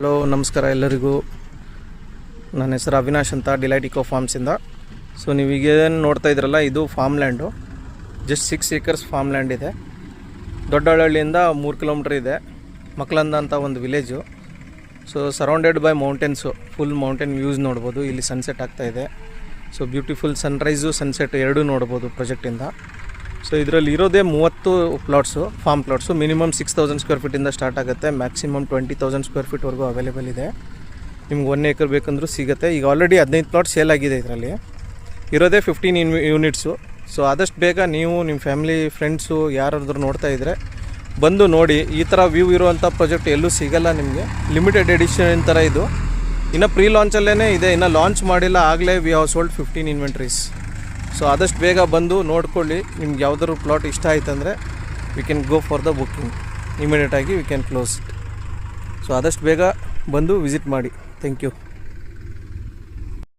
Hello ನಮಸ್ಕಾರ ಎಲ್ಲರಿಗೂ. ನನ್ನ ಹೆಸರು ಅವಿನಾಶ್ ಅಂತ, ಡಿಲೈಟ್ ಇಕೋ ಫಾರ್ಮ್ಸಿಂದ. ಸೊ ನೀವೀಗೇನು ನೋಡ್ತಾ ಇದ್ರಲ್ಲ, ಇದು farm land. Just 6 acres farm land ಇದೆ. ದೊಡ್ಡಹಳ್ಳಿಯಿಂದ 3 ಕಿಲೋಮೀಟ್ರ್ ಇದೆ. ಮಕ್ಕಳಂದ ಅಂತ ಒಂದು village. So surrounded by mountains, full mountain views ನೋಡ್ಬೋದು. ಇಲ್ಲಿ ಸನ್ಸೆಟ್ ಆಗ್ತಾಯಿದೆ. ಸೊ ಬ್ಯೂಟಿಫುಲ್ ಸನ್ರೈಸು ಸನ್ಸೆಟ್ ಎರಡೂ ನೋಡ್ಬೋದು ಪ್ರಾಜೆಕ್ಟಿಂದ. ಸೊ ಇದರಲ್ಲಿ ಇರೋದೇ 30 ಪ್ಲಾಟ್ಸು, ಫಾರ್ಮ್ ಪ್ಲಾಟ್ಸು. ಮಿನಿಮಮ್ 6000 ಸ್ಕ್ವೇರ್ ಫೀಟಿಂದ ಸ್ಟಾರ್ಟ್ ಆಗುತ್ತೆ. ಮ್ಯಾಕ್ಸಿಮಮ್ 20,000 ಸ್ಕ್ವೇರ್ ಫೀಟ್ವರೆಗೂ ಅವೈಲೇಬಲ್ ಇದೆ. ನಿಮ್ಗೆ 1 acre ಬೇಕಂದ್ರೂ ಸಿಗುತ್ತೆ. ಈಗ ಆಲ್ರೆಡಿ 15 ಪ್ಲಾಟ್ ಸೇಲ್ ಆಗಿದೆ. ಇದರಲ್ಲಿ ಇರೋದೇ 15 ಯೂನಿಟ್ಸು. ಸೊ ಆದಷ್ಟು ಬೇಗ ನೀವು ನಿಮ್ಮ ಫ್ಯಾಮಿಲಿ ಫ್ರೆಂಡ್ಸು ಯಾರಾದ್ರೂ ನೋಡ್ತಾ ಇದ್ದರೆ ಬಂದು ನೋಡಿ. ಈ ಥರ ವ್ಯೂ ಇರುವಂಥ ಪ್ರಾಜೆಕ್ಟ್ ಎಲ್ಲೂ ಸಿಗಲ್ಲ ನಿಮಗೆ. ಲಿಮಿಟೆಡ್ ಎಡಿಷನ್ ಥರ ಇದು. ಇನ್ನು ಪ್ರೀ ಲಾಂಚಲ್ಲೇ ಇದೆ, ಇನ್ನು ಲಾಂಚ್ ಮಾಡಿಲ್ಲ. ಆಗಲೇ we have sold 15 inventories. So ಆದಷ್ಟು ಬೇಗ ಬಂದು ನೋಡ್ಕೊಳ್ಳಿ. ನಿಮ್ಗೆ ಯಾವುದಾದ್ರು ಪ್ಲಾಟ್ ಇಷ್ಟ ಆಯ್ತಂದರೆ we can go for the booking. ಇಮಿಡಿಯೇಟಾಗಿ we can close it. So ಆದಷ್ಟು ಬೇಗ ಬಂದು ವಿಸಿಟ್ ಮಾಡಿ. Thank you.